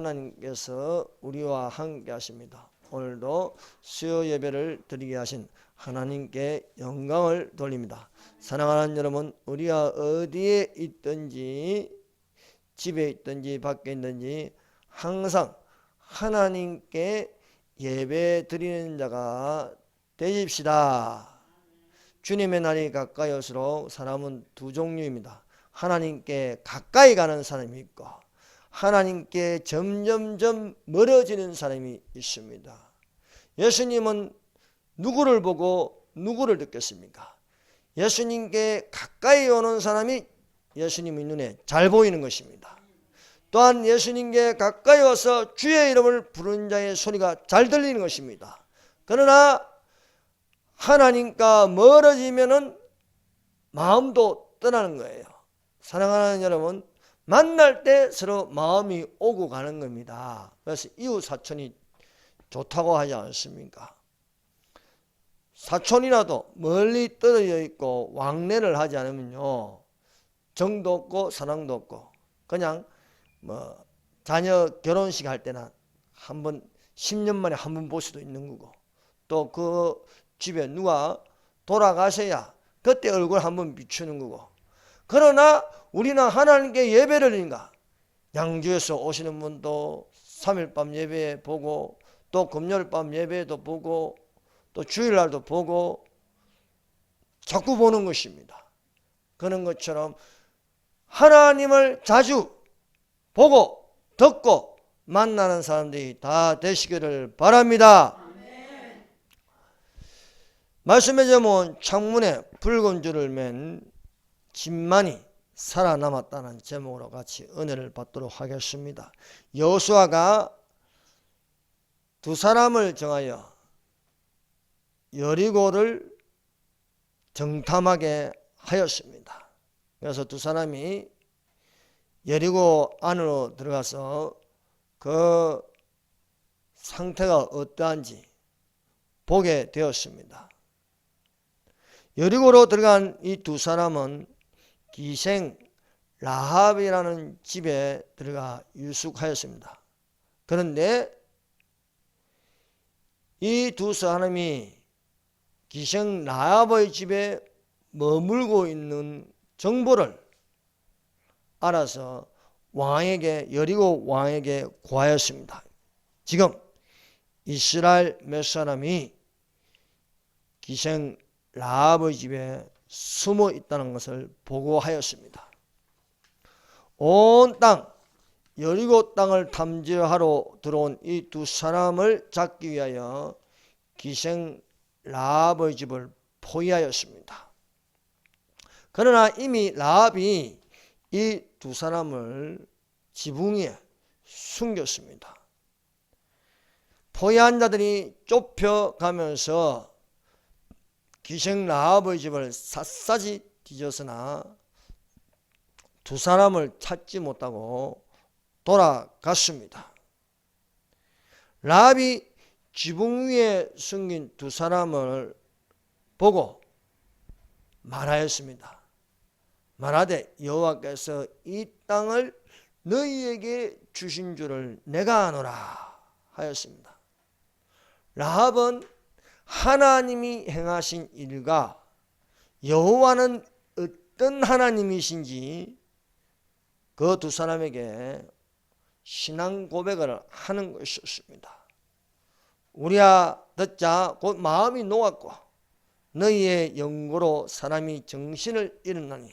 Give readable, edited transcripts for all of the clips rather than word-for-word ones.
하나님께서 우리와 함께 하십니다. 오늘도 수요 예배를 드리게 하신 하나님께 영광을 돌립니다. 사랑하는 여러분, 우리가 어디에 있든지 집에 있든지 밖에 있든지 항상 하나님께 예배 드리는 자가 되십시다. 주님의 날이 가까이 올수록 사람은 두 종류입니다. 하나님께 가까이 가는 사람이 있고 하나님께 점점점 멀어지는 사람이 있습니다. 예수님은 누구를 보고 누구를 느꼈습니까? 예수님께 가까이 오는 사람이 예수님의 눈에 잘 보이는 것입니다. 또한 예수님께 가까이 와서 주의 이름을 부르는 자의 소리가 잘 들리는 것입니다. 그러나 하나님과 멀어지면은 마음도 떠나는 거예요. 사랑하는 여러분, 만날 때 서로 마음이 오고 가는 겁니다. 그래서 이웃 사촌이 좋다고 하지 않습니까? 사촌이라도 멀리 떨어져 있고 왕래를 하지 않으면요, 정도 없고 사랑도 없고 그냥 자녀 결혼식 할 때나 한번 10년 만에 한 번 볼 수도 있는 거고, 또 그 집에 누가 돌아가셔야 그때 얼굴 한번 비추는 거고. 그러나 우리는 하나님께 예배를 드리니까 양주에서 오시는 분도 3일 밤 예배 보고, 또 금요일 밤 예배도 보고, 또 주일날도 보고 자꾸 보는 것입니다. 그런 것처럼 하나님을 자주 보고 듣고 만나는 사람들이 다 되시기를 바랍니다. 말씀의 제목은 창문에 붉은 줄을 맨 집만이 살아남았다는 제목으로 같이 은혜를 받도록 하겠습니다. 여호수아가 두 사람을 정하여 여리고를 정탐하게 하였습니다. 그래서 두 사람이 여리고 안으로 들어가서 그 상태가 어떠한지 보게 되었습니다. 여리고로 들어간 이 두 사람은 기생 라합이라는 집에 들어가 유숙하였습니다. 그런데 이 두 사람이 기생 라합의 집에 머물고 있는 정보를 알아서 여리고 왕에게 고하였습니다. 지금 이스라엘 몇 사람이 기생 라합의 집에 숨어 있다는 것을 보고하였습니다. 온 땅, 여리고 땅을 탐지하러 들어온 이 두 사람을 잡기 위하여 기생 라합의 집을 포위하였습니다. 그러나 이미 라합이 이 두 사람을 지붕 위에 숨겼습니다. 포위한 자들이 좁혀가면서 기생 라합의 집을 샅샅이 뒤졌으나 두 사람을 찾지 못하고 돌아갔습니다. 라합이 지붕 위에 숨긴 두 사람을 보고 말하였습니다. 말하되 여호와께서 이 땅을 너희에게 주신 줄을 내가 아노라 하였습니다. 라합은 하나님이 행하신 일과 여호와는 어떤 하나님이신지 그 두 사람에게 신앙 고백을 하는 것이었습니다. 우리야 듣자 곧 마음이 녹았고 너희의 영고로 사람이 정신을 잃었나니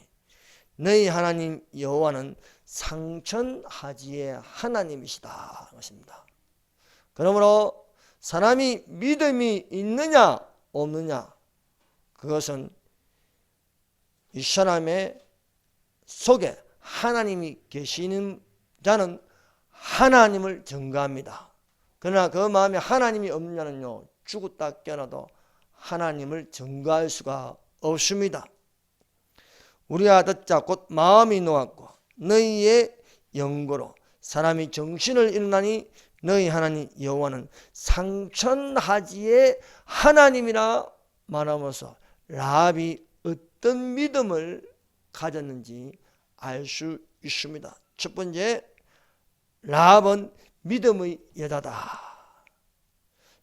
너희 하나님 여호와는 상천하지의 하나님이시다 것입니다. 그러므로 사람이 믿음이 있느냐 없느냐, 그것은 이 사람의 속에 하나님이 계시는 자는 하나님을 증거합니다. 그러나 그 마음에 하나님이 없는 자는요, 죽었다 깨어나도 하나님을 증거할 수가 없습니다. 우리가 듣자 곧 마음이 놓았고 너희의 영고로 사람이 정신을 잃나니 너희 하나님 여호와는 상천하지의 하나님이라 말하면서 라합이 어떤 믿음을 가졌는지 알 수 있습니다. 첫 번째, 라합은 믿음의 여자다.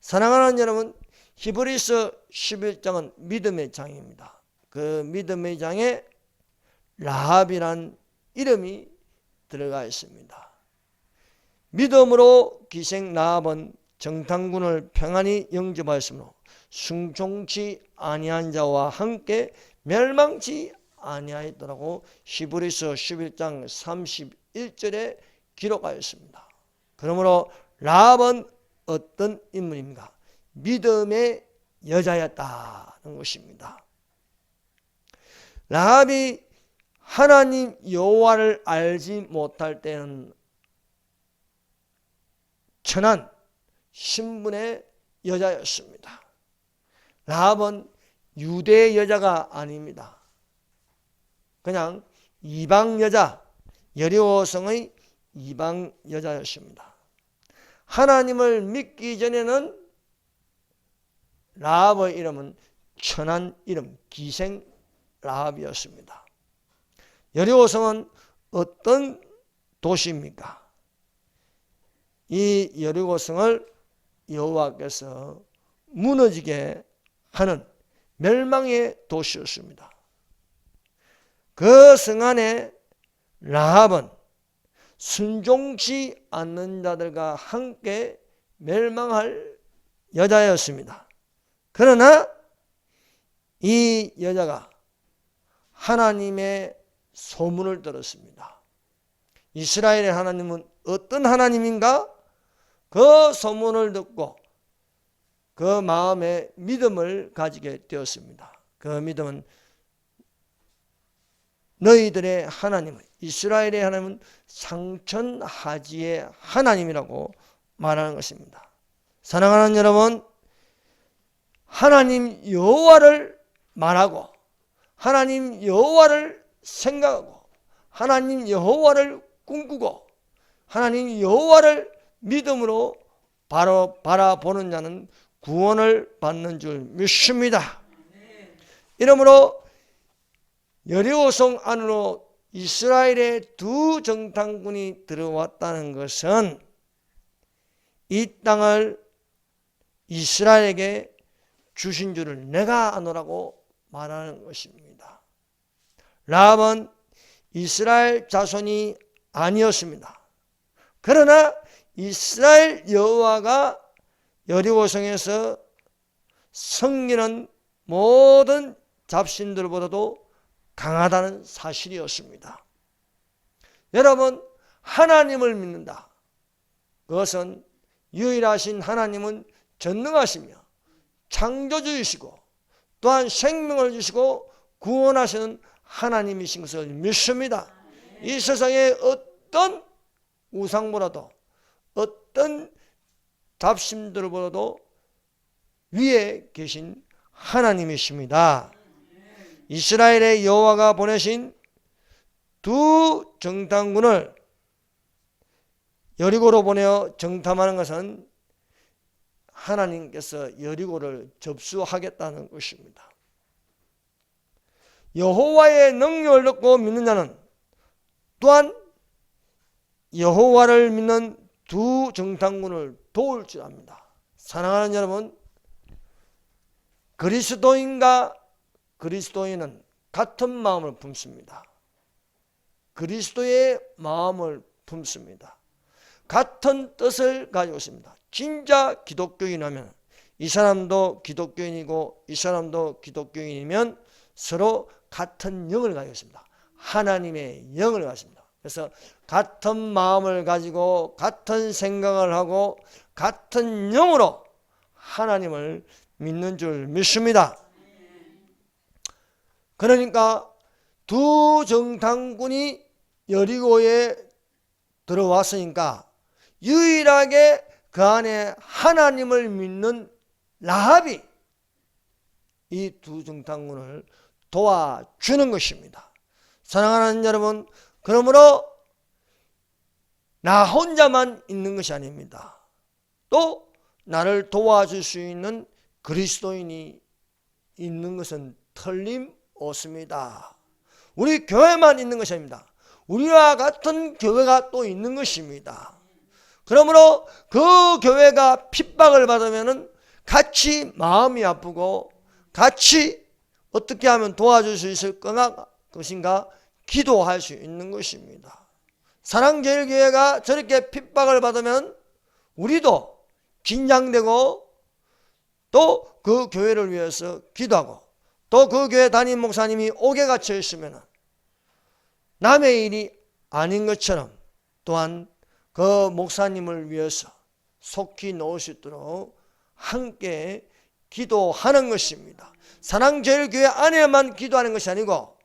사랑하는 여러분, 히브리서 11장은 믿음의 장입니다. 그 믿음의 장에 라합이란 이름이 들어가 있습니다. 믿음으로 기생 라합은 정탐꾼을 평안히 영접하였으므로 순종치 아니한 자와 함께 멸망치 아니하였더라고 히브리서 11장 31절에 기록하였습니다. 그러므로 라합은 어떤 인물입니까? 믿음의 여자였다는 것입니다. 라합이 하나님 여호와를 알지 못할 때는 천한 신분의 여자였습니다. 라합은 유대 여자가 아닙니다. 그냥 이방 여자, 여리고성의 이방 여자였습니다. 하나님을 믿기 전에는 라합의 이름은 천한 이름, 기생 라합이었습니다. 여리고성은 어떤 도시입니까? 이 여리고성을 여호와께서 무너지게 하는 멸망의 도시였습니다. 그 성 안에 라합은 순종치 않는 자들과 함께 멸망할 여자였습니다. 그러나 이 여자가 하나님의 소문을 들었습니다. 이스라엘의 하나님은 어떤 하나님인가? 그 소문을 듣고 그 마음에 믿음을 가지게 되었습니다. 그 믿음은 너희들의 하나님은, 이스라엘의 하나님은 상천하지의 하나님이라고 말하는 것입니다. 사랑하는 여러분, 하나님 여호와를 말하고 하나님 여호와를 생각하고 하나님 여호와를 꿈꾸고 하나님 여호와를 믿음으로 바로 바라보는 자는 구원을 받는 줄 믿습니다. 이러므로 여리고성 안으로 이스라엘의 두 정탐꾼이 들어왔다는 것은 이 땅을 이스라엘에게 주신 줄을 내가 아노라고 말하는 것입니다. 라합은 이스라엘 자손이 아니었습니다. 그러나 이스라엘 여호와가 여리고성에서 섬기는 모든 잡신들보다도 강하다는 사실이었습니다. 여러분, 하나님을 믿는다. 그것은 유일하신 하나님은 전능하시며 창조주이시고 또한 생명을 주시고 구원하시는 하나님이신 것을 믿습니다. 이 세상에 어떤 우상보다도 어떤 잡신들보다도 위에 계신 하나님이십니다. 이스라엘의 여호와가 보내신 두 정탐꾼을 여리고로 보내어 정탐하는 것은 하나님께서 여리고를 접수하겠다는 것입니다. 여호와의 능력을 듣고 믿는 자는 또한 여호와를 믿는 두 정탐꾼을 도울 줄 압니다. 사랑하는 여러분, 그리스도인과 그리스도인은 같은 마음을 품습니다. 그리스도의 마음을 품습니다. 같은 뜻을 가지고 있습니다. 진짜 기독교인이라면 이 사람도 기독교인이고 이 사람도 기독교인이면 서로 같은 영을 가지고 있습니다. 하나님의 영을 가지고 있습니다. 그래서 같은 마음을 가지고 같은 생각을 하고 같은 영으로 하나님을 믿는 줄 믿습니다. 그러니까 두 정탐꾼이 여리고에 들어왔으니까 유일하게 그 안에 하나님을 믿는 라합이 이 두 정탐꾼을 도와주는 것입니다. 사랑하는 여러분, 그러므로 나 혼자만 있는 것이 아닙니다. 또 나를 도와줄 수 있는 그리스도인이 있는 것은 틀림없습니다. 우리 교회만 있는 것이 아닙니다. 우리와 같은 교회가 또 있는 것입니다. 그러므로 그 교회가 핍박을 받으면은 같이 마음이 아프고 같이 어떻게 하면 도와줄 수 있을 것인가 기도할 수 있는 것입니다. 사랑제일교회가 저렇게 핍박을 받으면 우리도 긴장되고 또 그 교회를 위해서 기도하고 또 그 교회 담임 목사님이 옥에 갇혀 있으면 남의 일이 아닌 것처럼 또한 그 목사님을 위해서 속히 놓을 수 있도록 함께 기도하는 것입니다. 사랑제일교회 안에만 기도하는 것이 아니고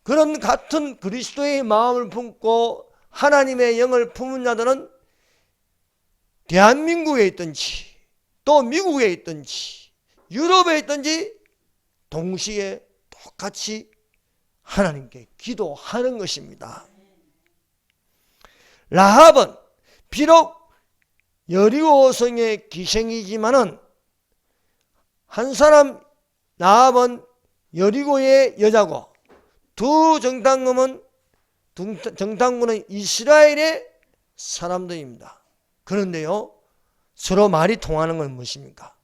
그런 같은 그리스도의 마음을 품고 하나님의 영을 품은 자들은 대한민국에 있든지 또 미국에 있든지 유럽에 있든지 동시에 똑같이 하나님께 기도하는 것입니다. 라합은 비록 여리고성의 기생이지만은 한 사람 라합은 여리고의 여자고 두 정탐꾼은 이스라엘의 사람들입니다. 그런데요, 서로 말이 통하는 건 무엇입니까?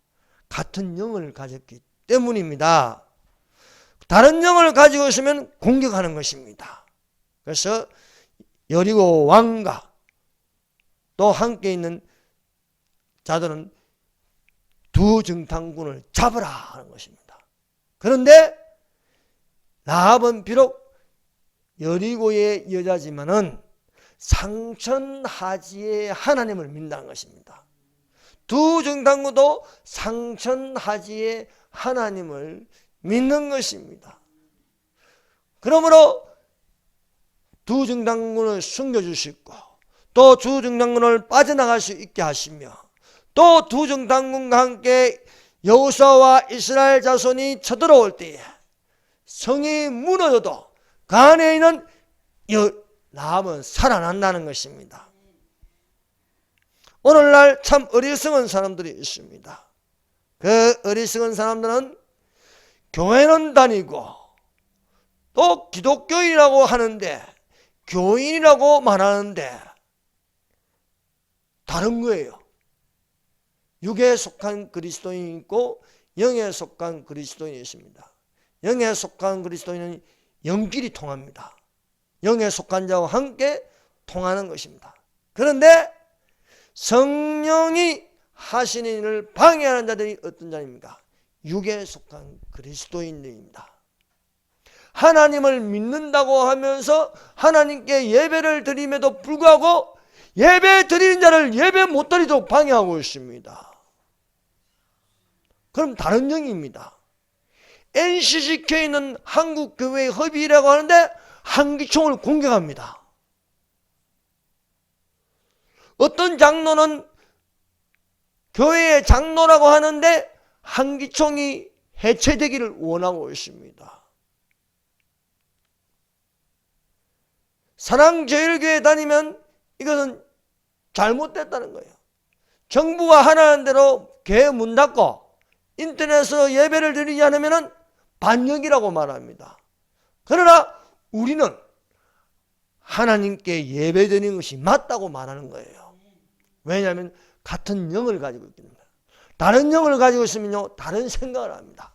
같은 영을 가졌기 때문입니다. 다른 영을 가지고 있으면 공격하는 것입니다. 그래서 여리고 왕과 또 함께 있는 자들은 두 정탐꾼을 잡으라 하는 것입니다. 그런데 라합은 비록 여리고의 여자지만은 상천하지의 하나님을 믿는다는 것입니다. 두 정탐꾼도 상천하지의 하나님을 믿는 것입니다. 그러므로 두 정탐꾼을 숨겨줄 수 있고 또 두 정탐꾼을 빠져나갈 수 있게 하시며 또 두 정탐꾼과 함께 여호수아와 이스라엘 자손이 쳐들어올 때에 성이 무너져도 그 안에 있는 라합은 살아난다는 것입니다. 오늘날 참 어리석은 사람들이 있습니다. 그 어리석은 사람들은 교회는 다니고 또 기독교인이라고 하는데 교인이라고 말하는데 다른 거예요. 육에 속한 그리스도인이 있고 영에 속한 그리스도인이 있습니다. 영에 속한 그리스도인은 영끼리 통합니다. 영에 속한 자와 함께 통하는 것입니다. 그런데 성령이 하시는 일을 방해하는 자들이 어떤 자입니까? 육에 속한 그리스도인들입니다. 하나님을 믿는다고 하면서 하나님께 예배를 드림에도 불구하고 예배 드리는 자를 예배 못 드리도록 방해하고 있습니다. 그럼 다른 영입니다. NCCK는 한국교회의 허비라고 하는데 한기총을 공격합니다. 어떤 장로는 교회의 장로라고 하는데 한기총이 해체되기를 원하고 있습니다. 사랑제일교회 다니면 이것은 잘못됐다는 거예요. 정부가 하라는 대로 교회 문 닫고 인터넷으로 예배를 드리지 않으면 반역이라고 말합니다. 그러나 우리는 하나님께 예배 드리는 것이 맞다고 말하는 거예요. 왜냐하면 같은 영을 가지고 있기 때문에. 다른 영을 가지고 있으면요 다른 생각을 합니다.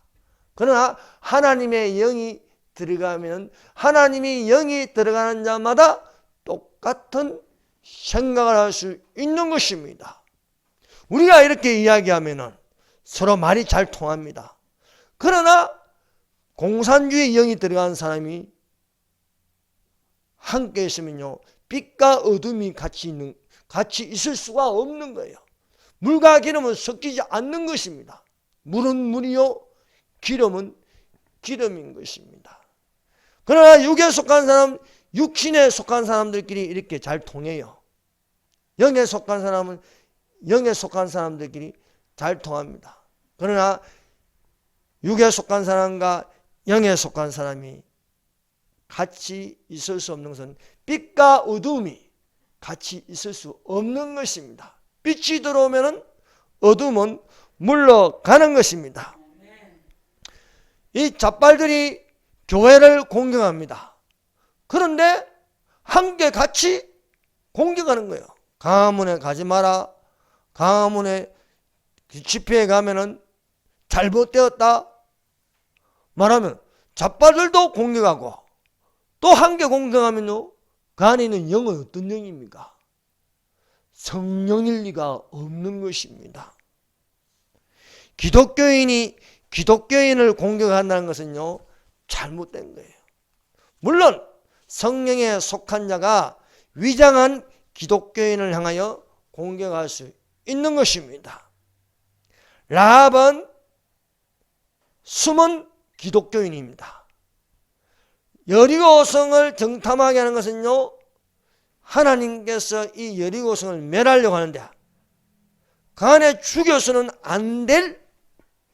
그러나 하나님의 영이 들어가면 하나님이 영이 들어가는 자마다 똑같은 생각을 할 수 있는 것입니다. 우리가 이렇게 이야기하면 서로 말이 잘 통합니다. 그러나 공산주의 영이 들어간 사람이 함께 있으면요 빛과 어둠이 같이 있을 수가 없는 거예요. 물과 기름은 섞이지 않는 것입니다. 물은 물이요 기름은 기름인 것입니다. 그러나 육에 속한 사람, 육신에 속한 사람들끼리 이렇게 잘 통해요. 영에 속한 사람은 영에 속한 사람들끼리 잘 통합니다. 그러나 육에 속한 사람과 영에 속한 사람이 같이 있을 수 없는 것은 빛과 어둠이 같이 있을 수 없는 것입니다. 빛이 들어오면 어둠은 물러가는 것입니다. 이 잡발들이 교회를 공격합니다. 그런데 함께 같이 공격하는 거예요. 광화문에 가지 마라. 광화문에 집회에 가면은 잘못되었다 말하면 잡바들도 공격하고, 또 한 개 공격하면요, 그 안에 있는 영은 어떤 영입니까? 성령일 리가 없는 것입니다. 기독교인이 기독교인을 공격한다는 것은요, 잘못된 거예요. 물론 성령에 속한 자가 위장한 기독교인을 향하여 공격할 수 있는 것입니다. 라합은 숨은 기독교인입니다. 여리고성을 정탐하게 하는 것은요, 하나님께서 이 여리고성을 멸하려고 하는데 그 안에 죽여서는 안 될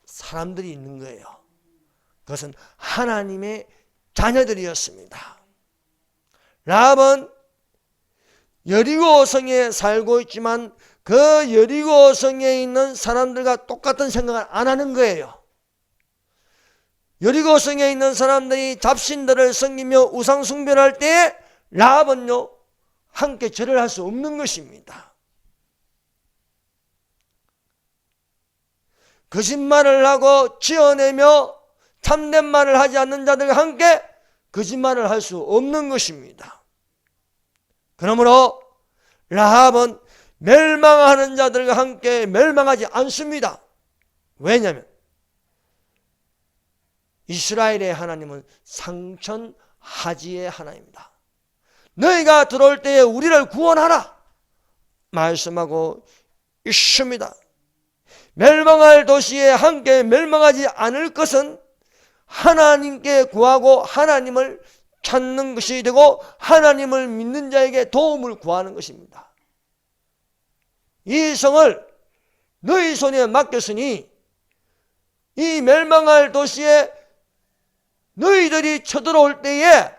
사람들이 있는 거예요. 그것은 하나님의 자녀들이었습니다. 라합은 여리고성에 살고 있지만 그 여리고성에 있는 사람들과 똑같은 생각을 안 하는 거예요. 여리고성에 있는 사람들이 잡신들을 섬기며 우상 숭배를 할 때에 라합은요, 함께 절을 할 수 없는 것입니다. 거짓말을 하고 지어내며 참된 말을 하지 않는 자들과 함께 거짓말을 할 수 없는 것입니다. 그러므로 라합은 멸망하는 자들과 함께 멸망하지 않습니다. 왜냐하면 이스라엘의 하나님은 상천하지의 하나님입니다. 너희가 들어올 때에 우리를 구원하라 말씀하고 있습니다. 멸망할 도시에 함께 멸망하지 않을 것은 하나님께 구하고 하나님을 찾는 것이 되고 하나님을 믿는 자에게 도움을 구하는 것입니다. 이 성을 너희 손에 맡겼으니 이 멸망할 도시에 너희들이 쳐들어올 때에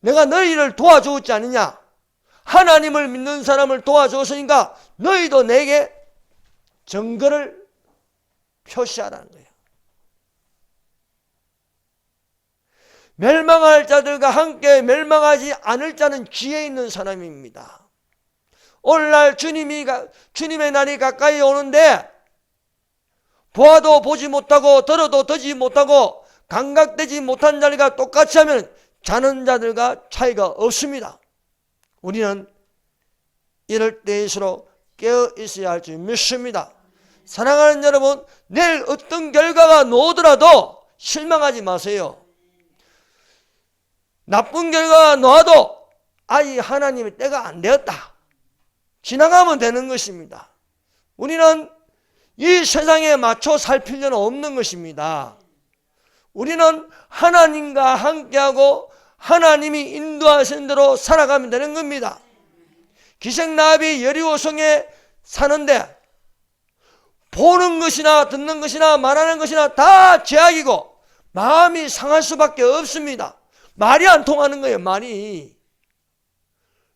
내가 너희를 도와주었지 않느냐. 하나님을 믿는 사람을 도와주었으니까 너희도 내게 증거를 표시하라는 거예요. 멸망할 자들과 함께 멸망하지 않을 자는 지혜 있는 사람입니다. 오늘날 주님의 날이 가까이 오는데 보아도 보지 못하고 들어도 듣지 못하고 감각되지 못한 자리가 똑같이 하면 자는 자들과 차이가 없습니다. 우리는 이럴 때일수록 깨어 있어야 할 줄 믿습니다. 사랑하는 여러분, 내일 어떤 결과가 나오더라도 실망하지 마세요. 나쁜 결과가 나와도 아이 하나님의 때가 안 되었다 지나가면 되는 것입니다. 우리는 이 세상에 맞춰 살 필요는 없는 것입니다. 우리는 하나님과 함께하고 하나님이 인도하신 대로 살아가면 되는 겁니다. 기생라합이 여리고성에 사는데 보는 것이나 듣는 것이나 말하는 것이나 다 죄악이고 마음이 상할 수밖에 없습니다. 말이 안 통하는 거예요. 말이.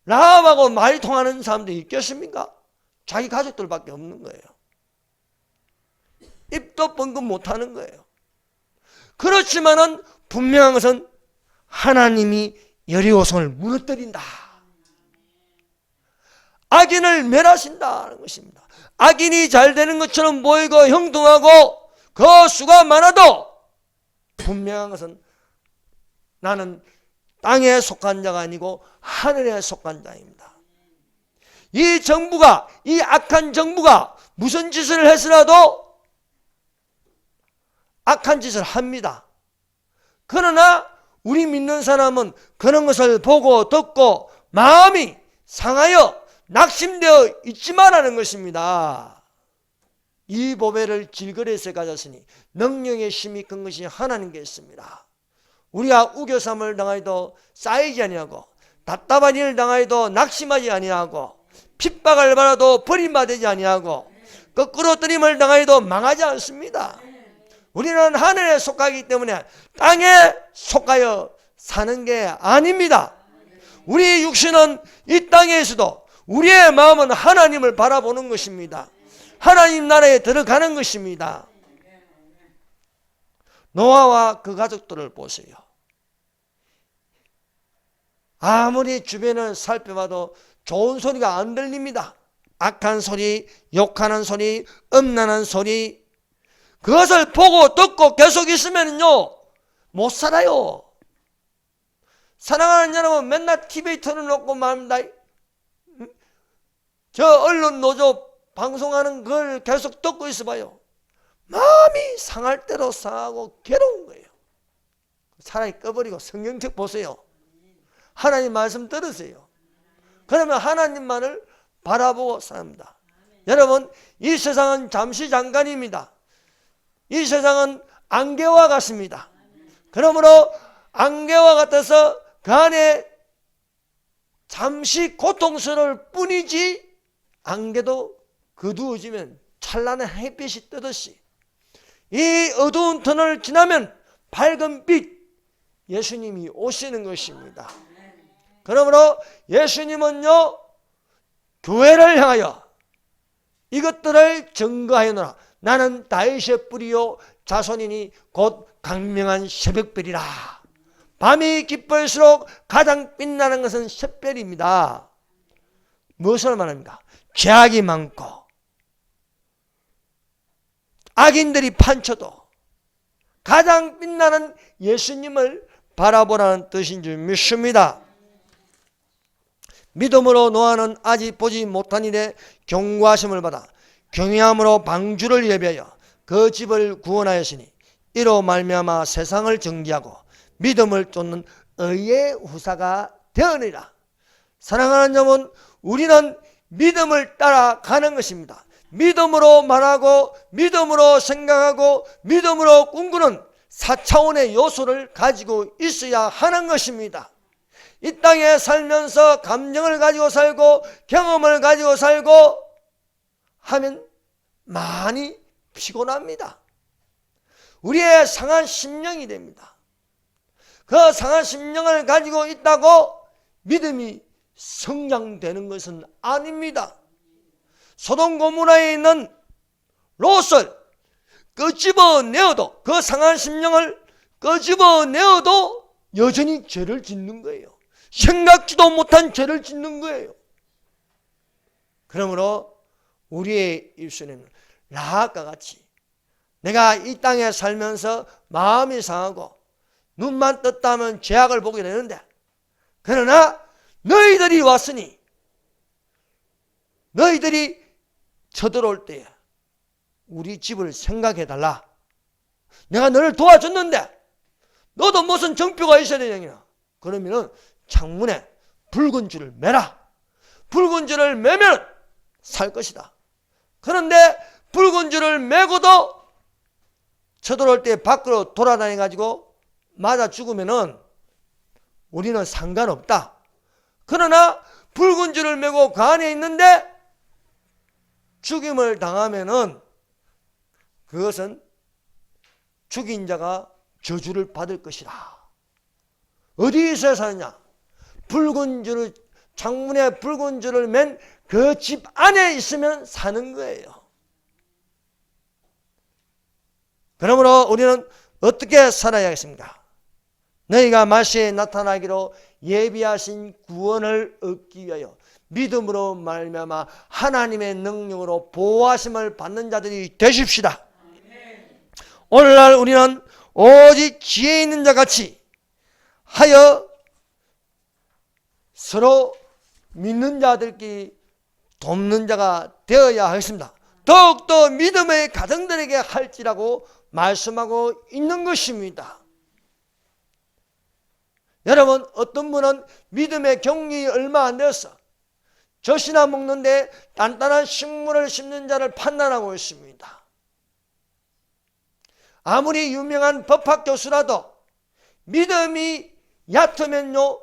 라합하고 말이 통하는 사람들이 있겠습니까? 자기 가족들밖에 없는 거예요. 입도 뻥긋 못하는 거예요. 그렇지만은 분명한 것은 하나님이 여리고성을 무너뜨린다. 악인을 멸하신다는 것입니다. 악인이 잘 되는 것처럼 보이고 형통하고 그 수가 많아도 분명한 것은 나는 땅에 속한 자가 아니고 하늘에 속한 자입니다. 이 정부가, 이 악한 정부가 무슨 짓을 했으라도 악한 짓을 합니다. 그러나 우리 믿는 사람은 그런 것을 보고 듣고 마음이 상하여 낙심되어 있지만하는 것입니다. 이 보배를 질그릇에 가졌으니 능력의 힘이 큰 것이 하나님께 있습니다. 우리가 우겨삼을 당하여도 쌓이지 아니하고 답답한 일을 당하여도 낙심하지 아니하고 핍박을 받아도 버림받지 아니하고 거꾸로 뜨림을 당하여도 망하지 않습니다. 우리는 하늘에 속하기 때문에 땅에 속하여 사는 게 아닙니다. 우리 육신은 이 땅에서도 우리의 마음은 하나님을 바라보는 것입니다. 하나님 나라에 들어가는 것입니다. 노아와 그 가족들을 보세요. 아무리 주변을 살펴봐도 좋은 소리가 안 들립니다. 악한 소리, 욕하는 소리, 음란한 소리, 그것을 보고 듣고 계속 있으면요 못 살아요. 사랑하는 여러분, 맨날 TV 틀어놓고 말합니다. 저 언론 노조 방송하는 걸 계속 듣고 있어봐요. 마음이 상할 대로 상하고 괴로운 거예요. 차라리 꺼버리고 성경책 보세요. 하나님 말씀 들으세요. 그러면 하나님만을 바라보고 삽니다. 여러분, 이 세상은 잠시 잠깐입니다. 이 세상은 안개와 같습니다. 그러므로 안개와 같아서 그 안에 잠시 고통스러울 뿐이지, 안개도 거두어지면 찬란한 햇빛이 뜨듯이 이 어두운 터널을 지나면 밝은 빛, 예수님이 오시는 것입니다. 그러므로 예수님은요 교회를 향하여 이것들을 증거하여노라. 나는 다윗의 뿌리요 자손이니 곧 강명한 새벽별이라. 밤이 깊을수록 가장 빛나는 것은 샛별입니다. 무엇을 말합니까? 죄악이 많고 악인들이 판쳐도 가장 빛나는 예수님을 바라보라는 뜻인 줄 믿습니다. 믿음으로 노아는 아직 보지 못한 일에 경고하심을 받아 경외함으로 방주를 예비하여 그 집을 구원하였으니 이로 말미암아 세상을 정죄하고 믿음을 쫓는 의의 후사가 되었느니라. 사랑하는 여러분, 우리는 믿음을 따라가는 것입니다. 믿음으로 말하고 믿음으로 생각하고 믿음으로 꿈꾸는 4차원의 요소를 가지고 있어야 하는 것입니다. 이 땅에 살면서 감정을 가지고 살고 경험을 가지고 살고 하면 많이 피곤합니다. 우리의 상한 심령이 됩니다. 그 상한 심령을 가지고 있다고 믿음이 성장되는 것은 아닙니다. 소돔 고모라에 있는 롯을 끄집어내어도, 그 상한 심령을 끄집어내어도 여전히 죄를 짓는 거예요. 생각지도 못한 죄를 짓는 거예요. 그러므로 우리의 입술에는 라합과 같이 내가 이 땅에 살면서 마음이 상하고 눈만 떴다 하면 죄악을 보게 되는데, 그러나 너희들이 왔으니 너희들이 쳐들어올 때에 우리 집을 생각해 달라. 내가 너를 도와줬는데 너도 무슨 정표가 있어야 되느냐. 그러면은 창문에 붉은 줄을 매라. 붉은 줄을 매면 살 것이다. 그런데 붉은 줄을 매고도 쳐들어올 때 밖으로 돌아다녀 가지고 맞아 죽으면은 우리는 상관없다. 그러나 붉은 줄을 매고 그 안에 있는데 죽임을 당하면은 그것은 죽인 자가 저주를 받을 것이라. 어디서 사느냐? 붉은 줄을, 창문에 붉은 줄을 맨 그 집 안에 있으면 사는 거예요. 그러므로 우리는 어떻게 살아야겠습니까? 너희가 마시에 나타나기로 예비하신 구원을 얻기 위하여 믿음으로 말미암아 하나님의 능력으로 보호하심을 받는 자들이 되십시다. 오늘날 우리는 오직 지혜 있는 자 같이 하여 서로 믿는 자들끼리 돕는 자가 되어야 하겠습니다. 더욱더 믿음의 가정들에게 할지라고 말씀하고 있는 것입니다. 여러분, 어떤 분은 믿음의 경력이 얼마 안 되었어. 젖이나 먹는데 단단한 식물을 심는 자를 판단하고 있습니다. 아무리 유명한 법학 교수라도 믿음이 얕으면요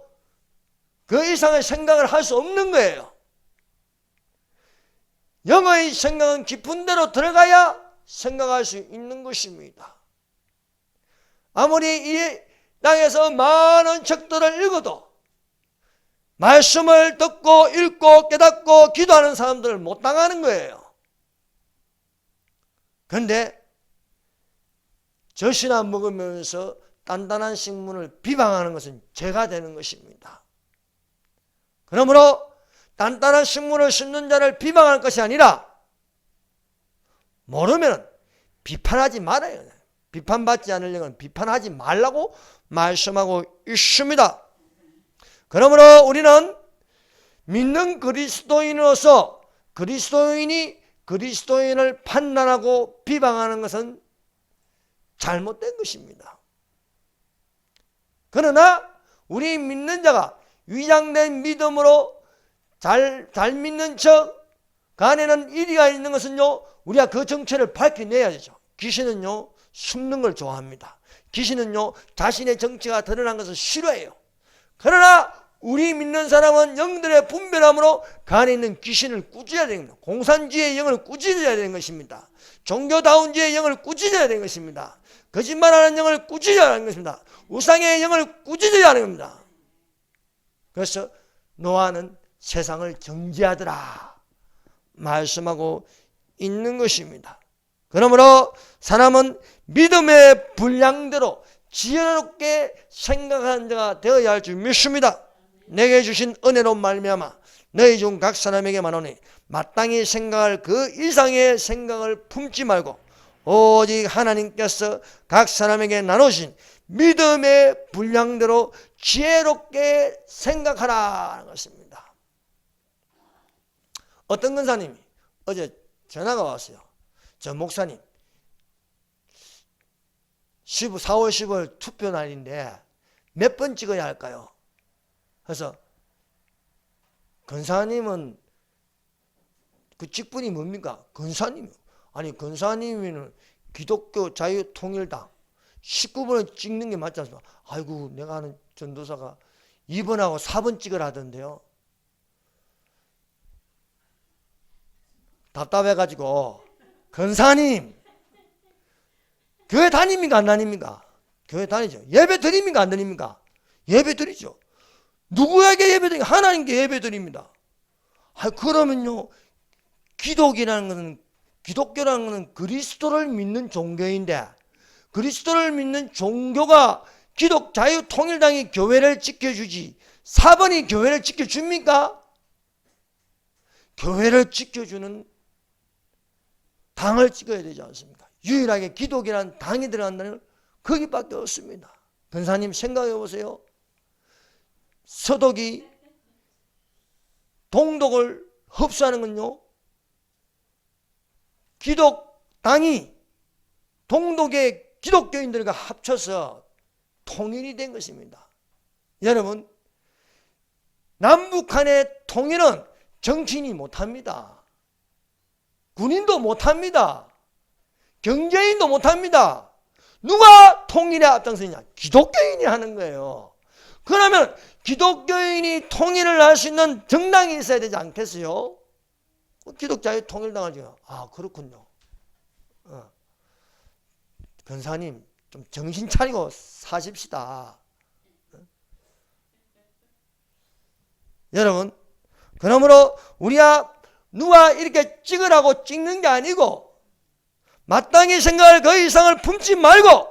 그 이상의 생각을 할 수 없는 거예요. 영의 생각은 깊은 데로 들어가야 생각할 수 있는 것입니다. 아무리 이 땅에서 많은 책들을 읽어도 말씀을 듣고 읽고 깨닫고 기도하는 사람들을 못 당하는 거예요. 그런데 젖이나 먹으면서 단단한 식물을 비방하는 것은 죄가 되는 것입니다. 그러므로 단단한 식물을 심는 자를 비방할 것이 아니라 모르면 비판하지 말아요. 비판받지 않으려면 비판하지 말라고 말씀하고 있습니다. 그러므로 우리는 믿는 그리스도인으로서 그리스도인이 그리스도인을 판단하고 비방하는 것은 잘못된 것입니다. 그러나 우리 믿는 자가 위장된 믿음으로 잘 믿는 척 그 안에는 일리가 있는 것은요, 우리가 그 정체를 밝혀내야 되죠. 귀신은요 숨는 걸 좋아합니다. 귀신은요 자신의 정체가 드러난 것을 싫어해요. 그러나 우리 믿는 사람은 영들의 분별함으로 그 안에 있는 귀신을 꾸짖어야 되는 겁니다. 공산주의의 영을 꾸짖어야 되는 것입니다. 종교다운주의의 영을 꾸짖어야 되는 것입니다. 거짓말하는 영을 꾸짖어야 하는 것입니다. 우상의 영을 꾸짖어야 하는 겁니다. 그래서 노아는 세상을 정죄하더라 말씀하고 있는 것입니다. 그러므로 사람은 믿음의 분량대로 지혜롭게 생각하는 자가 되어야 할 줄 믿습니다. 내게 주신 은혜로 말미암아 너희 중 각 사람에게 말하노니 마땅히 생각할 그 이상의 생각을 품지 말고 오직 하나님께서 각 사람에게 나누신 믿음의 분량대로 지혜롭게 생각하라는 것입니다. 어떤 권사님이 어제 전화가 왔어요. 저 목사님 4월 10월 투표 날인데 몇 번 찍어야 할까요? 그래서 권사님은 그 직분이 뭡니까? 권사님. 아니 권사님은 기독교 자유통일당 19번을 찍는 게 맞지 않습니까? 아이고 내가 아는 전도사가 2번하고 4번 찍으라던데요. 답답해가지고 권사님 교회 다닙니까 안 다닙니까? 교회 다니죠. 예배 드립니까 안 드립니까? 예배 드리죠. 누구에게 예배 드립니까? 하나님께 예배 드립니다. 그러면요 기독이라는 것은 기독교라는 것은 그리스도를 믿는 종교인데 그리스도를 믿는 종교가 기독 자유통일당이 교회를 지켜주지 4번이 교회를 지켜줍니까? 교회를 지켜주는 당을 찍어야 되지 않습니까? 유일하게 기독이라는 당이 들어간다는 거기밖에 없습니다. 권사님 생각해 보세요. 서독이 동독을 흡수하는 건요 기독당이 동독의 기독교인들과 합쳐서 통일이 된 것입니다. 여러분 남북한의 통일은 정치인이 못합니다. 군인도 못합니다. 경제인도 못합니다. 누가 통일에 앞장서느냐? 기독교인이 하는 거예요. 그러면 기독교인이 통일을 할 수 있는 정당이 있어야 되지 않겠어요? 기독자유통일당을 지금 그렇군요. 권사님 좀 정신 차리고 사십시다. 여러분 그러므로 우리가 누가 이렇게 찍으라고 찍는 게 아니고 마땅히 생각할 그 이상을 품지 말고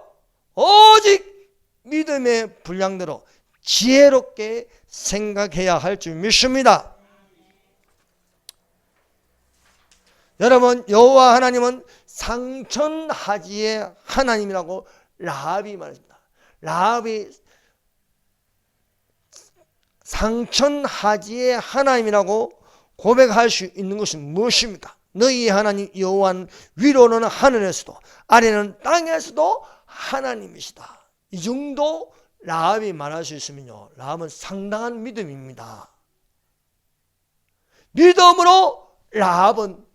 오직 믿음의 분량대로 지혜롭게 생각해야 할 줄 믿습니다. 여러분 여호와 하나님은 상천하지의 하나님이라고 라합이 말했습니다. 라합이 상천하지의 하나님이라고 고백할 수 있는 것은 무엇입니까? 너희 하나님 여호와는 위로는 하늘에서도 아래는 땅에서도 하나님이시다. 이 정도 라합이 말할 수 있으면요 라합은 상당한 믿음입니다. 믿음으로 라합은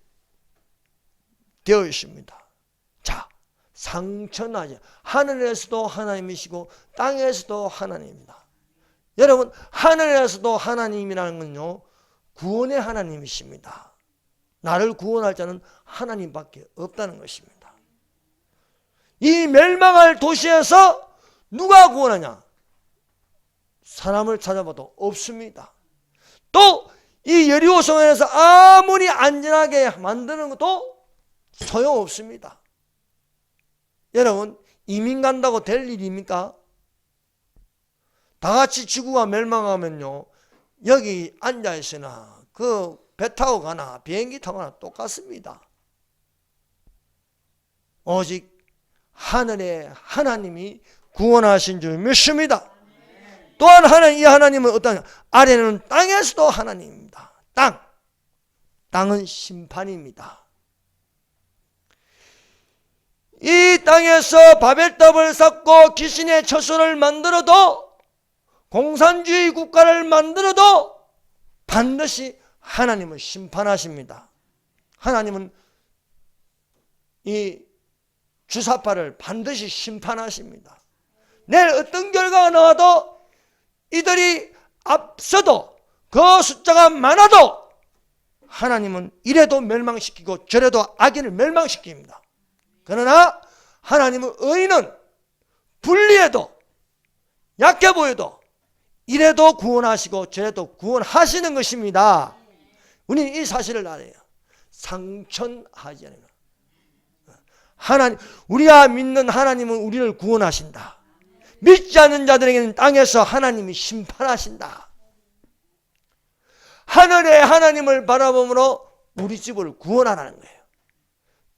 되어 있습니다. 자, 상천하지 하늘에서도 하나님이시고 땅에서도 하나님입니다. 여러분 하늘에서도 하나님이라는 건요 구원의 하나님이십니다. 나를 구원할 자는 하나님밖에 없다는 것입니다. 이 멸망할 도시에서 누가 구원하냐? 사람을 찾아봐도 없습니다. 또 이 여리고 성에서 아무리 안전하게 만드는 것도 소용없습니다. 여러분 이민 간다고 될 일입니까? 다 같이 지구가 멸망하면요 여기 앉아있으나 그 배 타고 가나 비행기 타고 가나 똑같습니다. 오직 하늘의 하나님이 구원하신 줄 믿습니다. 또한 이 하나님은 어떤 아래는 땅에서도 하나님입니다. 땅은 심판입니다. 이 땅에서 바벨탑을 쌓고 귀신의 처소를 만들어도, 공산주의 국가를 만들어도 반드시 하나님은 심판하십니다. 하나님은 이 주사파를 반드시 심판하십니다. 내일 어떤 결과가 나와도 이들이 앞서도 그 숫자가 많아도 하나님은 이래도 멸망시키고 저래도 악인을 멸망시킵니다. 그러나 하나님은 의인은 불리해도 약해 보여도 이래도 구원하시고 저래도 구원하시는 것입니다. 우리는 이 사실을 알아요. 상천하지 않으면 하나님, 우리가 믿는 하나님은 우리를 구원하신다. 믿지 않는 자들에게는 땅에서 하나님이 심판하신다. 하늘의 하나님을 바라보므로 우리 집을 구원하라는 거예요.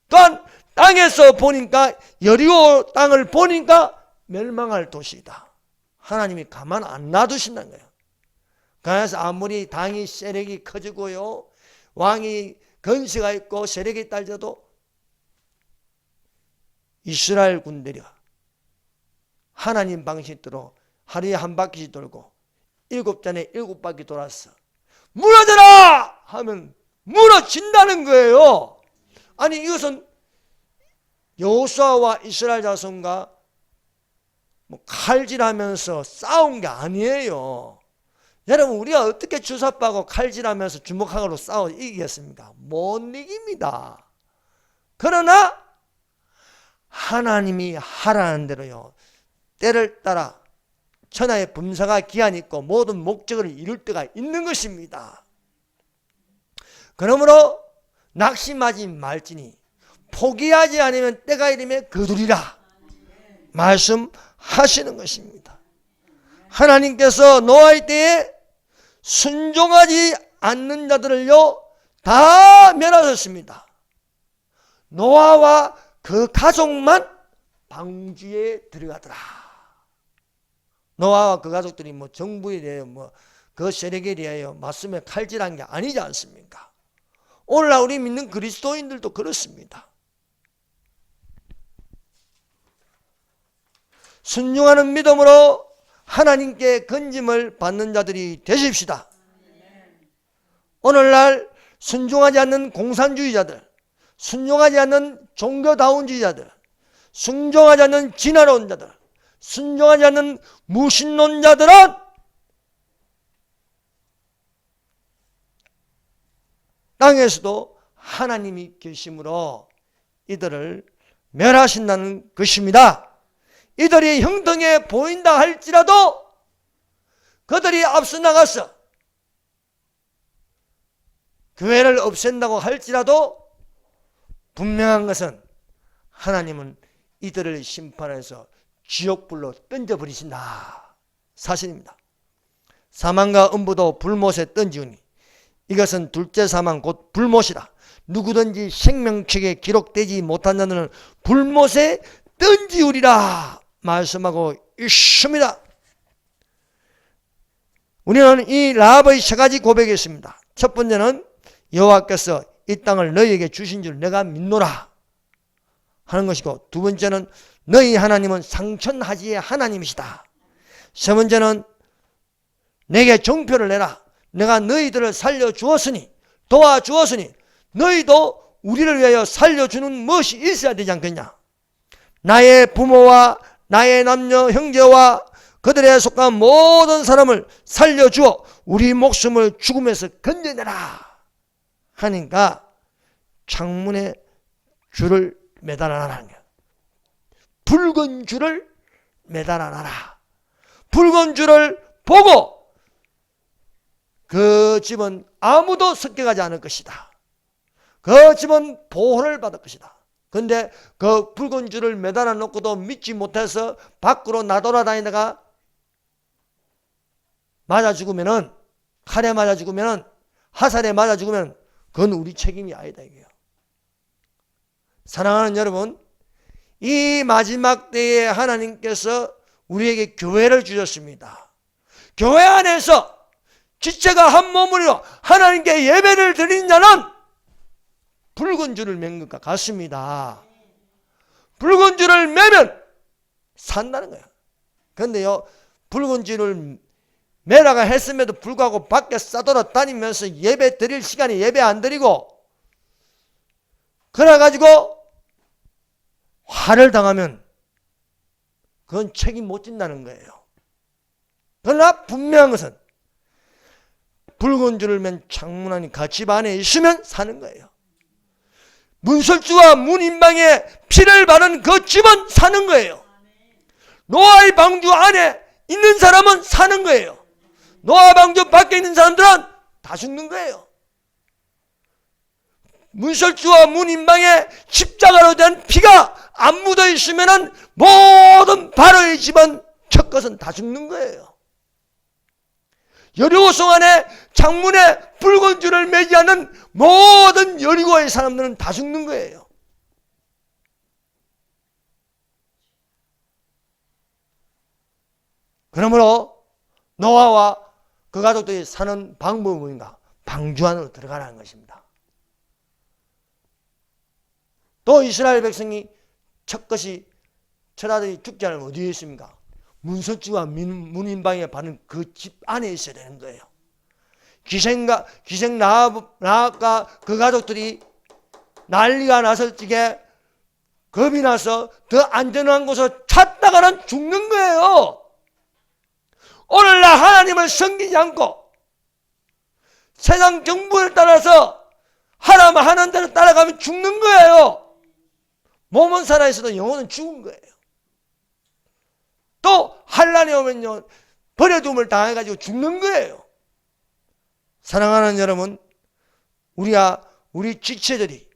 또한 땅에서 보니까, 여리고 땅을 보니까 멸망할 도시이다. 하나님이 가만 안 놔두신다는 거예요. 그래서 아무리 당이 세력이 커지고요, 왕이 건세가 있고 세력이 딸려도 이스라엘 군대가 하나님 방식대로 하루에 한 바퀴씩 돌고 7잔에 7바퀴 돌았어. 무너져라! 하면 무너진다는 거예요. 아니 이것은 여호수아와 이스라엘 자손과 칼질하면서 싸운 게 아니에요. 여러분, 우리가 어떻게 주사파하고 칼질하면서 주먹하고 싸워 이기겠습니까? 못 이깁니다. 그러나 하나님이 하라는 대로요, 때를 따라 천하의 분사가 기한이 있고 모든 목적을 이룰 때가 있는 것입니다. 그러므로 낙심하지 말지니 포기하지 않으면 때가 이르면 거두리라 말씀하시는 것입니다. 하나님께서 노아의 때에 순종하지 않는 자들을요 다 멸하셨습니다. 노아와 그 가족만 방주에 들어가더라. 노아와 그 가족들이 정부에 대하여 그 세력에 대하여 맞서며 칼질한 게 아니지 않습니까? 오늘날 우리 믿는 그리스도인들도 그렇습니다. 순종하는 믿음으로 하나님께 건짐을 받는 자들이 되십시다. 오늘날 순종하지 않는 공산주의자들, 순종하지 않는 종교다운주의자들, 순종하지 않는 진화론 자들, 순종하지 않는 무신론자들은 땅에서도 하나님이 계심으로 이들을 멸하신다는 것입니다. 이들이 형통해 보인다 할지라도 그들이 앞서 나가서 교회를 없앤다고 할지라도 분명한 것은 하나님은 이들을 심판해서 지옥불로 던져버리신다 사실입니다. 사망과 음부도 불못에 던지우니 이것은 둘째 사망 곧 불못이라. 누구든지 생명책에 기록되지 못한 자들은 불못에 던지우리라 말씀하고 있습니다. 우리는 이 라합의 세 가지 고백이 있습니다. 첫 번째는 여호와께서 이 땅을 너희에게 주신 줄 내가 믿노라 하는 것이고, 두 번째는 너희 하나님은 상천하지의 하나님이시다. 세 번째는 내게 정표를 내라. 내가 너희들을 살려주었으니, 도와주었으니 너희도 우리를 위하여 살려주는 무엇이 있어야 되지 않겠냐. 나의 부모와 나의 남녀 형제와 그들에 속한 모든 사람을 살려주어 우리 목숨을 죽음에서 건져내라 하니까 창문에 줄을 매달아놔라. 붉은 줄을 매달아놔라. 붉은 줄을 보고 그 집은 아무도 습격하지 않을 것이다. 그 집은 보호를 받을 것이다. 그런데 그 붉은 줄을 매달아 놓고도 믿지 못해서 밖으로 나돌아다니다가 맞아 죽으면은, 칼에 맞아 죽으면은 화살에 맞아 죽으면 그건 우리 책임이 아니다 이게요. 사랑하는 여러분, 이 마지막 때에 하나님께서 우리에게 교회를 주셨습니다. 교회 안에서 지체가 한 몸으로 하나님께 예배를 드린 자는 붉은 줄을 맨 것과 같습니다. 붉은 줄을 매면 산다는 거예요. 그런데요, 붉은 줄을 매라가 했음에도 불구하고 밖에 싸돌아다니면서 예배 드릴 시간에 예배 안 드리고 그래가지고 화를 당하면 그건 책임 못 진다는 거예요. 그러나 분명한 것은 붉은 줄을 맨 창문 안이 갓집 안에 있으면 사는 거예요. 문설주와 문인방에 피를 바른 그 집은 사는 거예요. 노아의 방주 안에 있는 사람은 사는 거예요. 노아 방주 밖에 있는 사람들은 다 죽는 거예요. 문설주와 문인방에 십자가로 된 피가 안 묻어 있으면 모든 바로의 집은 첫 것은 다 죽는 거예요. 여리고성 안에 창문에 붉은 줄을 매지 않는 모든 여리고의 사람들은 다 죽는 거예요. 그러므로 노아와 그 가족들이 사는 방법은 뭔가? 방주 안으로 들어가라는 것입니다. 또 이스라엘 백성이 첫 것이 첫 아들이 죽지 않으면 어디에 있습니까? 문설주와 문인방에 받는 그 집 안에 있어야 되는 거예요. 기생 라합과 그 가족들이 난리가 났을 적에 겁이 나서 더 안전한 곳을 찾다가는 죽는 거예요. 오늘날 하나님을 섬기지 않고 세상 정부를 따라서 하나님 하는 대로 따라가면 죽는 거예요. 몸은 살아있어도 영혼은 죽은 거예요. 또 환난이 오면요, 버려둠을 당해가지고 죽는 거예요. 사랑하는 여러분, 우리 지체들이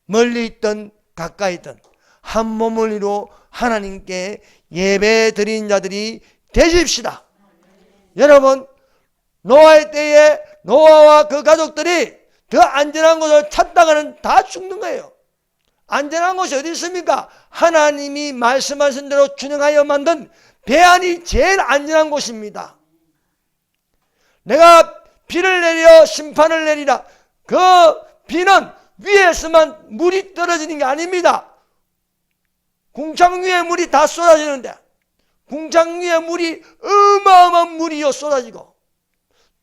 멀리 있든 가까이 있든 한 몸을 이루어 하나님께 예배 드린 자들이 되십시다. 여러분, 노아의 때에 노아와 그 가족들이 더 안전한 곳을 찾다가는 다 죽는 거예요. 안전한 곳이 어디 있습니까? 하나님이 말씀하신 대로 준행하여 만든 배 안이 제일 안전한 곳입니다. 내가 비를 내려 심판을 내리라. 그 비는 위에서만 물이 떨어지는 게 아닙니다. 궁창 위에 물이 다 쏟아지는데 궁창 위에 물이 어마어마한 물이 쏟아지고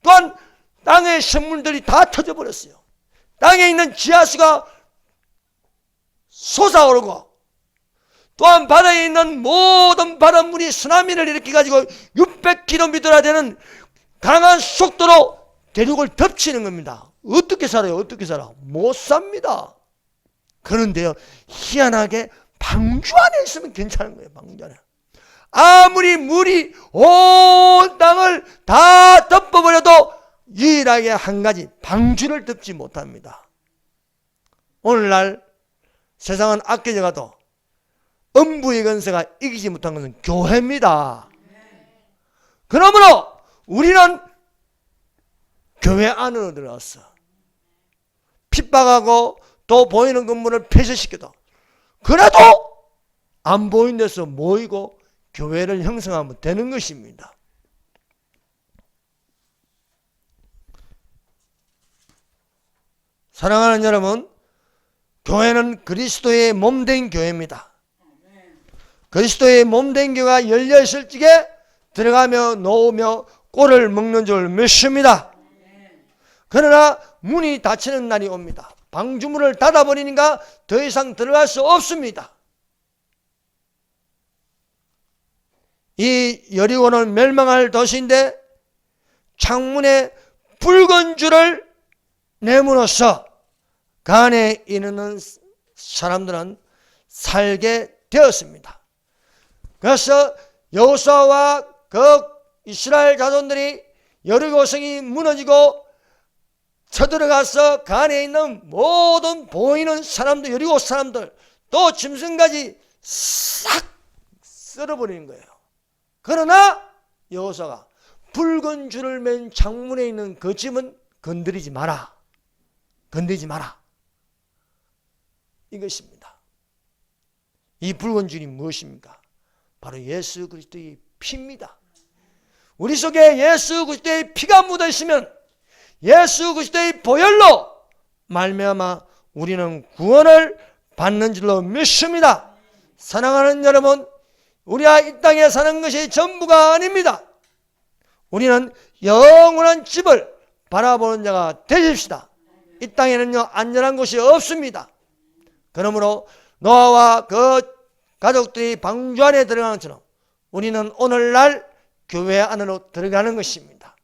또한 땅의 생물들이 다 터져버렸어요. 땅에 있는 지하수가 솟아오르고 또한 바다에 있는 모든 바닷물이 쓰나미를 일으켜가지고 600km나 되는 강한 속도로 대륙을 덮치는 겁니다. 어떻게 살아요? 어떻게 살아? 못 삽니다. 그런데요, 희한하게 방주 안에 있으면 괜찮은 거예요. 방주 안에. 아무리 물이 온 땅을 다 덮어버려도 유일하게 한 가지 방주를 덮지 못합니다. 오늘날 세상은 악해져 가도 음부의 권세가 이기지 못한 것은 교회입니다. 그러므로 우리는 교회 안으로 들어왔어. 핍박하고 또 보이는 건물을 폐쇄시켜도 그래도 안 보이는 데서 모이고 교회를 형성하면 되는 것입니다. 사랑하는 여러분, 교회는 그리스도의 몸된 교회입니다. 그리스도의 몸된 교회가 열려있을 적에 들어가며 놓으며 꼴을 먹는 줄 믿습니다. 그러나 문이 닫히는 날이 옵니다. 방주문을 닫아버리니까 더 이상 들어갈 수 없습니다. 이 여리고는 멸망할 도시인데 창문에 붉은 줄을 내므로써 그 안에 있는 사람들은 살게 되었습니다. 그래서 여호수아와 그 이스라엘 자손들이 여리고성이 무너지고 쳐들어가서 그 안에 있는 모든 보이는 사람들, 여리고 사람들, 또 짐승까지 싹 쓸어버리는 거예요. 그러나 여호수아가 붉은 줄을 맨 창문에 있는 그 집은 건드리지 마라. 건드리지 마라. 이것입니다. 이 붉은 줄이 무엇입니까? 바로 예수 그리스도의 피입니다. 우리 속에 예수 그리스도의 피가 묻어 있으면 예수 그리스도의 보혈로 말미암아 우리는 구원을 받는 줄로 믿습니다. 사랑하는 여러분, 우리가 이 땅에 사는 것이 전부가 아닙니다. 우리는 영원한 집을 바라보는 자가 되십시다. 이 땅에는요 안전한 곳이 없습니다. 그러므로 노아와 그 가족들이 방주 안에 들어가는 것처럼 우리는 오늘날 교회 안으로 들어가는 것입니다.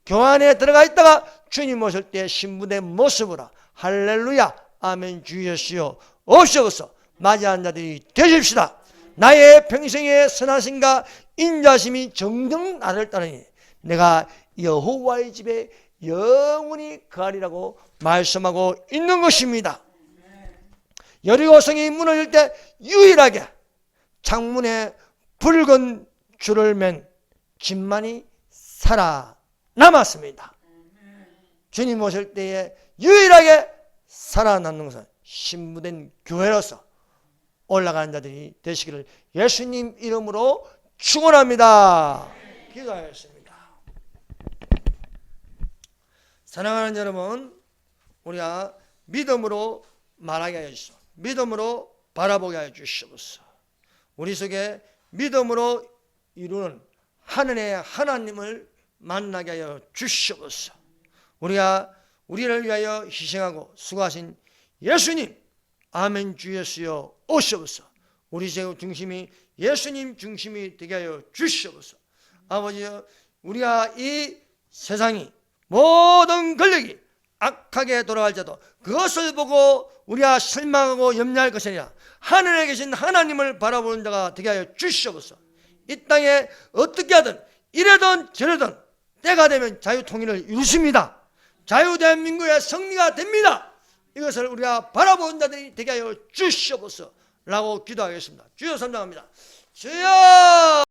교회 안에 들어가 있다가 주님 오실 때 신부된 모습으로 할렐루야 아멘 주 예수여 오시옵소서 맞이한 자들이 되십시다. 나의 평생의 선하심과 인자심이 정녕 나를 따르니 내가 여호와의 집에 영원히 거하리라고 말씀하고 있는 것입니다. 여리고성이 무너질 때 유일하게 창문에 붉은 줄을 맨 집만이 살아남았습니다. 주님 오실 때에 유일하게 살아남는 것은 신부된 교회로서 올라가는 자들이 되시기를 예수님 이름으로 축원합니다. 기도하였습니다. 사랑하는 여러분, 우리가 믿음으로 말하게 하여 주시옵소서. 믿음으로 바라보게 하여 주시옵소서. 우리 속에 믿음으로 이루는 하늘의 하나님을 만나게 하여 주시옵소서. 우리가 우리를 위하여 희생하고 수고하신 예수님 아멘 주 예수여 오시옵소서. 우리 제 중심이 예수님 중심이 되게 하여 주시옵소서. 아버지여, 우리가 이 세상이 모든 권력이 악하게 돌아갈지라도 그것을 보고 우리가 실망하고 염려할 것이 아니라 하늘에 계신 하나님을 바라보는 자가 되게 하여 주시옵소서. 이 땅에 어떻게 하든 이래든 저래든 때가 되면 자유통일을 이루십니다. 자유대한민국의 승리가 됩니다. 이것을 우리가 바라보는 자들이 되게 하여 주시옵소서 라고 기도하겠습니다. 주여 삼장합니다. 주여.